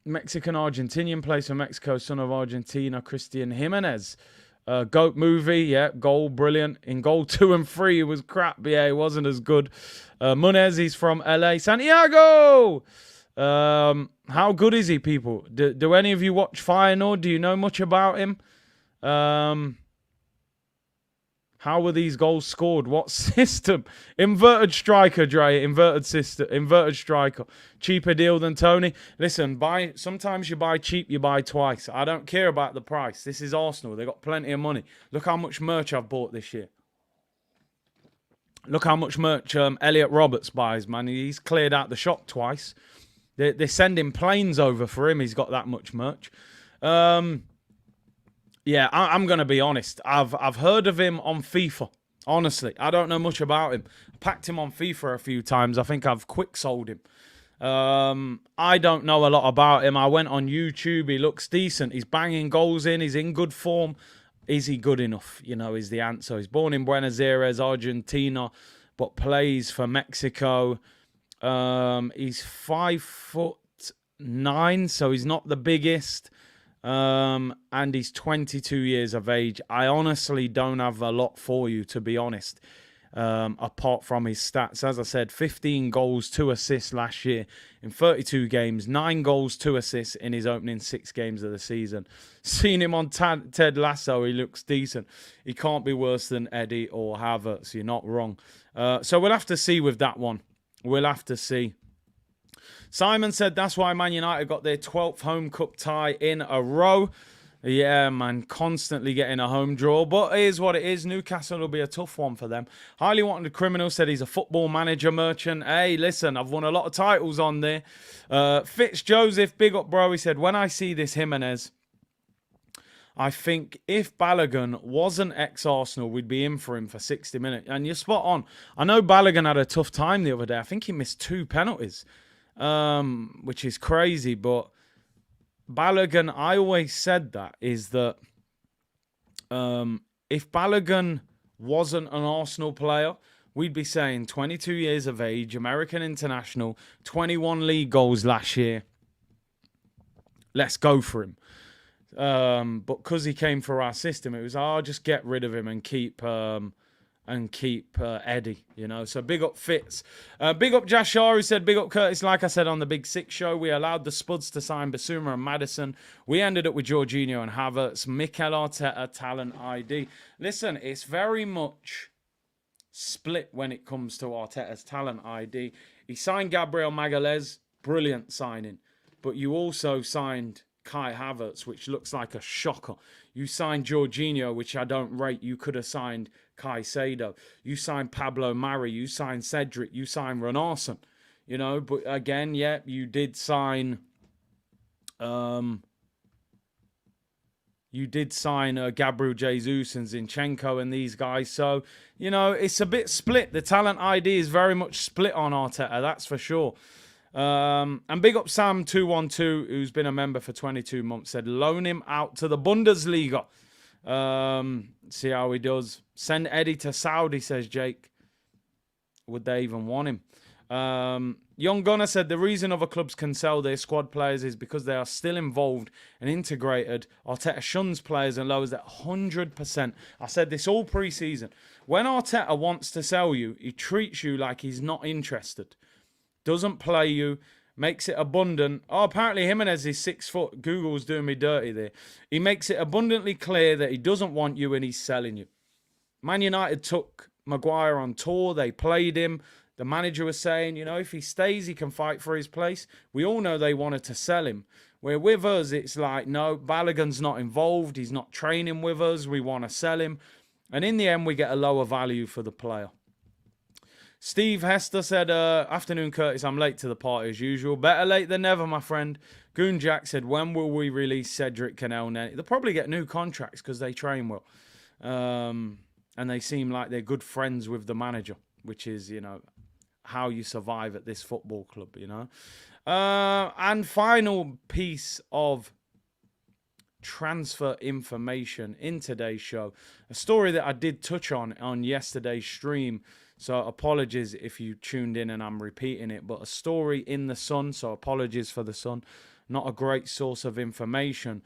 Mexican-Argentinian, plays for Mexico, son of Argentina, Christian Jimenez. GOAT movie, yeah, goal, brilliant. In goal 2 and 3, it was crap. Yeah, it wasn't as good. Munez, he's from LA. Santiago! How good is he, people? Do any of you watch Feyenoord? Do you know much about him? How were these goals scored? What system? Inverted striker, Dre. Inverted striker. Cheaper deal than Toney. Listen, sometimes you buy cheap, you buy twice. I don't care about the price. This is Arsenal. They got plenty of money. Look how much merch I've bought this year. Look how much merch Elliot Roberts buys, man. He's cleared out the shop twice. They're sending planes over for him. He's got that much merch. Yeah, I'm going to be honest. I've heard of him on FIFA. Honestly, I don't know much about him. I packed him on FIFA a few times. I think I've quick sold him. I don't know a lot about him. I went on YouTube. He looks decent. He's banging goals in. He's in good form. Is he good enough? Is the answer. He's born in Buenos Aires, Argentina. but plays for Mexico. He's 5'9", so he's not the biggest. And he's 22 years of age. I honestly don't have a lot for you, to be honest, apart from his stats. As I said, 15 goals, 2 assists last year in 32 games, 9 goals, 2 assists in his opening 6 games of the season. Seen him on Ted Lasso, he looks decent. He can't be worse than Eddie or Havertz, you're not wrong. So we'll have to see with that one. We'll have to see. Simon said that's why Man United got their 12th home cup tie in a row. Yeah, man, constantly getting a home draw. But here's what it is. Newcastle will be a tough one for them. Highly Wanted Criminal said he's a football manager merchant. Hey, listen, I've won a lot of titles on there. Fitz Joseph, big up, bro. He said, when I see this Jimenez, I think if Balogun wasn't ex-Arsenal, we'd be in for him for 60 minutes. And you're spot on. I know Balogun had a tough time the other day. I think he missed 2 penalties, which is crazy. But Balogun, I always said that, is that if Balogun wasn't an Arsenal player, we'd be saying 22 years of age, American international, 21 league goals last year. Let's go for him. But because he came for our system, it was, just get rid of him and keep Eddie, you know. So big up Fitz. Big up Jashar, who said, big up Curtis. Like I said on the Big Six show, we allowed the Spuds to sign Basuma and Maddison. We ended up with Jorginho and Havertz. Mikel Arteta talent ID. Listen, it's very much split when it comes to Arteta's talent ID. He signed Gabriel Magalhaes, brilliant signing. But you also signed Kai Havertz, which looks like a shocker. You signed Jorginho, which I don't rate. You could have signed Caicedo. You signed Pablo Mari. You signed Cedric. You signed Renarsson. You know, but again, yeah, you did sign Gabriel Jesus and Zinchenko and these guys. So, you know, it's a bit split. The talent ID is very much split on Arteta, that's for sure. And big up Sam212, who's been a member for 22 months, said loan him out to the Bundesliga. See how he does. Send Eddie to Saudi, says Jake. Would they even want him? Young Gunner said the reason other clubs can sell their squad players is because they are still involved and integrated. Arteta shuns players and lowers that 100%. I said this all pre-season. When Arteta wants to sell you, he treats you like he's not interested. Doesn't play you, makes it abundant. Oh, apparently Jimenez is 6 foot. Google's doing me dirty there. He makes it abundantly clear that he doesn't want you and he's selling you. Man United took Maguire on tour. They played him. The manager was saying, you know, if he stays, he can fight for his place. We all know they wanted to sell him. Where with us, it's like, no, Balogun's not involved. He's not training with us. We want to sell him. And in the end, we get a lower value for the player. Steve Hester said, afternoon, Curtis, I'm late to the party as usual. Better late than never, my friend. Goon Jack said, when will we release Cedric and El Neni? They'll probably get new contracts because they train well. And they seem like they're good friends with the manager, which is, you know, how you survive at this football club, you know. And final piece of transfer information in today's show. A story that I did touch on yesterday's stream. So apologies if you tuned in and I'm repeating it, but a story in the Sun, so apologies for the Sun, not a great source of information.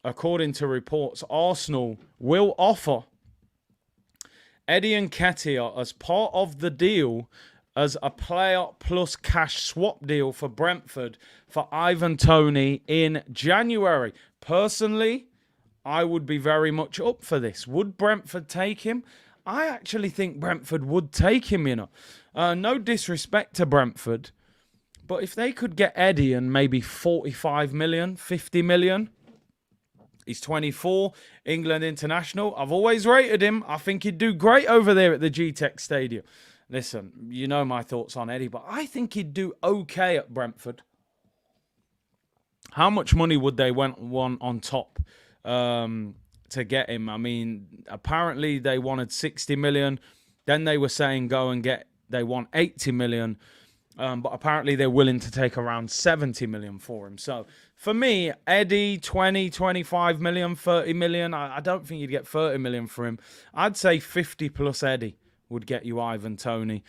According to reports, Arsenal will offer Eddie Nketiah as part of the deal as a player plus cash swap deal for Brentford for Ivan Toney in January. Personally, I would be very much up for this. Would Brentford take him? I actually think Brentford would take him, you know. No disrespect to Brentford, but if they could get Eddie and maybe 45 million, 50 million, he's 24, England international. I've always rated him. I think he'd do great over there at the G-Tech Stadium. Listen, you know my thoughts on Eddie, but I think he'd do okay at Brentford. How much money would they want on top to get him? I mean, apparently they wanted 60 million. Then they were saying they want 80 million. But apparently they're willing to take around 70 million for him. So for me, Eddie, 20, 25 million, 30 million. I don't think you'd get 30 million for him. I'd say 50 plus Eddie would get you Ivan Toney.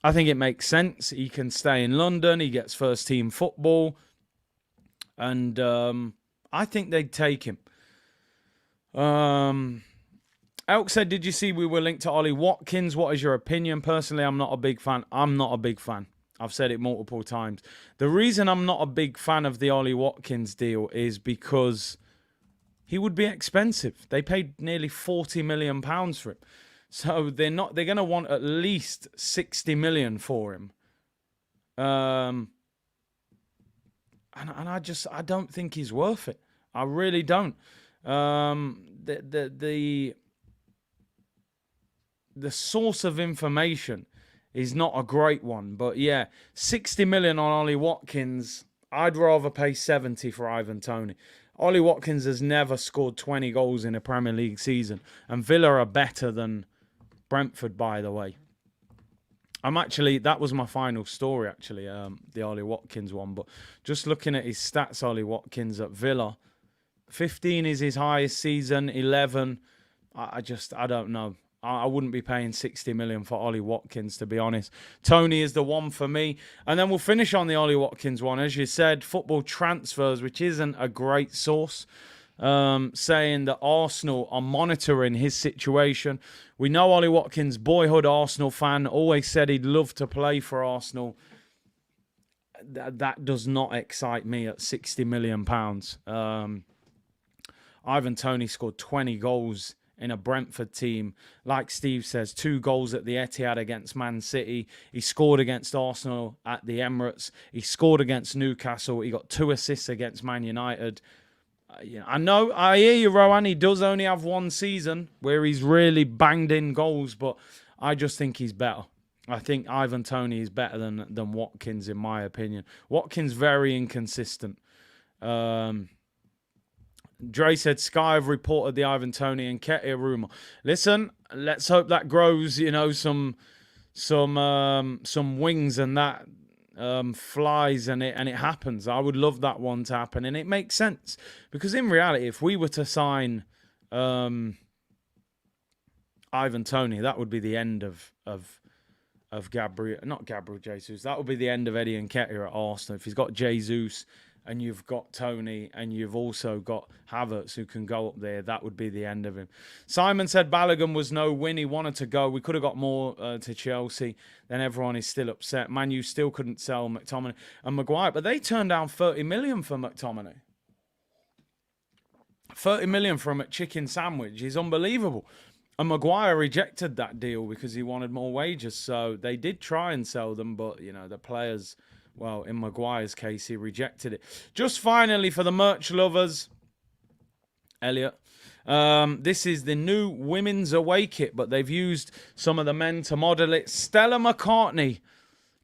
I think it makes sense. He can stay in London. He gets first team football. And I think they'd take him. Elk said, did you see we were linked to Ollie Watkins? What is your opinion? Personally, I'm not a big fan. I'm not a big fan. I've said it multiple times. The reason I'm not a big fan of the Ollie Watkins deal is because he would be expensive. They paid nearly £40 million for him. So they're going to want at least 60 million for him. And I don't think he's worth it. I really don't. The source of information is not a great one, but yeah, 60 million on Ollie Watkins. I'd rather pay 70 for Ivan Toney. Ollie Watkins has never scored 20 goals in a Premier League season, and Villa are better than Brentford, by the way. That was my final story, actually, the Ollie Watkins one. But just looking at his stats, Ollie Watkins at Villa, 15 is his highest season, 11. I don't know. I wouldn't be paying 60 million for Ollie Watkins, to be honest. Toney is the one for me. And then we'll finish on the Ollie Watkins one. As you said, Football Transfers, which isn't a great source, saying that Arsenal are monitoring his situation. We know Ollie Watkins, boyhood Arsenal fan, always said he'd love to play for Arsenal. That does not excite me at £60 million. Ivan Toney scored 20 goals in a Brentford team. Like Steve says, 2 goals at the Etihad against Man City. He scored against Arsenal at the Emirates. He scored against Newcastle. He got 2 assists against Man United. I hear you, Rowan. He does only have 1 season where he's really banged in goals, but I just think he's better. I think Ivan Toney is better than Watkins, in my opinion. Watkins very inconsistent. Dre said Sky have reported the Ivan Toney and Nketiah rumour. Listen, let's hope that grows, some wings and that flies and it happens. I would love that one to happen, and it makes sense because in reality, if we were to sign Ivan Toney, that would be the end of Gabriel Jesus. That would be the end of Eddie Nketiah at Arsenal. If he's got Jesus and you've got Toney, and you've also got Havertz who can go up there, that would be the end of him. Simon said Balogun was no win. He wanted to go. We could have got more to Chelsea. Then everyone is still upset. Man U still couldn't sell McTominay and Maguire, but they turned down 30 million for McTominay. 30 million for him at Chicken Sandwich is unbelievable. And Maguire rejected that deal because he wanted more wages. So they did try and sell them, but, the players... Well, in Maguire's case, he rejected it. Just finally, for the merch lovers, Elliot, this is the new women's away kit, but they've used some of the men to model it. Stella McCartney,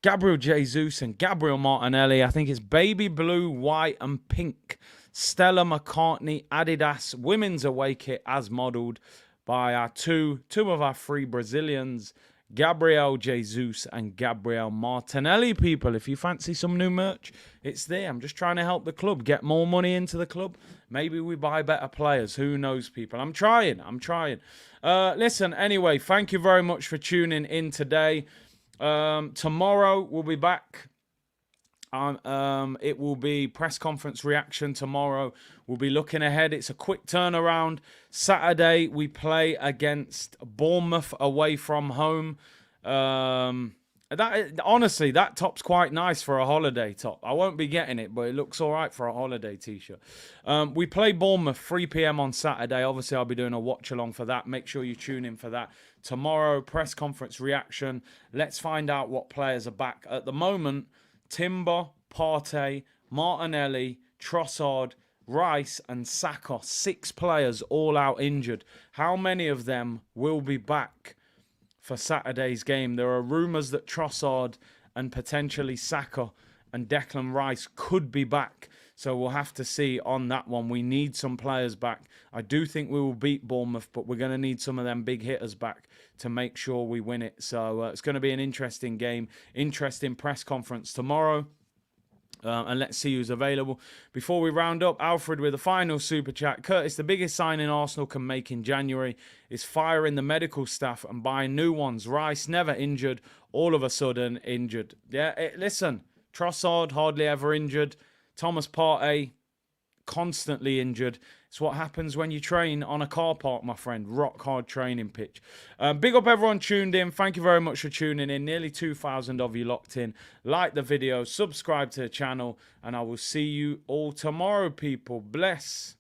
Gabriel Jesus, and Gabriel Martinelli. I think it's baby blue, white, and pink. Stella McCartney Adidas women's away kit as modelled by our two of our 3 Brazilians, Gabriel Jesus and Gabriel Martinelli. People, if you fancy some new merch, it's there. I'm just trying to help the club get more money into the club. Maybe we buy better players. Who knows, people? I'm trying. Listen, anyway, thank you very much for tuning in today. Tomorrow we'll be back. It will be press conference reaction tomorrow. We'll be looking ahead. It's a quick turnaround. Saturday, we play against Bournemouth away from home. Honestly, that top's quite nice for a holiday top. I won't be getting it, but it looks all right for a holiday t-shirt. We play Bournemouth 3 p.m. on Saturday. Obviously, I'll be doing a watch-along for that. Make sure you tune in for that. Tomorrow, press conference reaction. Let's find out what players are back. At the moment, Timber, Partey, Martinelli, Trossard, Rice and Saka, 6 players all out injured. How many of them will be back for Saturday's game? There are rumours that Trossard and potentially Saka and Declan Rice could be back. So we'll have to see on that one. We need some players back. I do think we will beat Bournemouth, but we're going to need some of them big hitters back to make sure we win it. So it's going to be an interesting game, interesting press conference tomorrow. And let's see who's available. Before we round up, Alfred with a final super chat. Curtis, the biggest signing Arsenal can make in January is firing the medical staff and buying new ones. Rice, never injured, all of a sudden injured. Yeah, listen, Trossard, hardly ever injured. Thomas Partey, constantly injured. It's what happens when you train on a car park, my friend. Rock hard training pitch. Big up everyone tuned in. Thank you very much for tuning in. Nearly 2,000 of you locked in. Like the video, subscribe to the channel, and I will see you all tomorrow, people. Bless.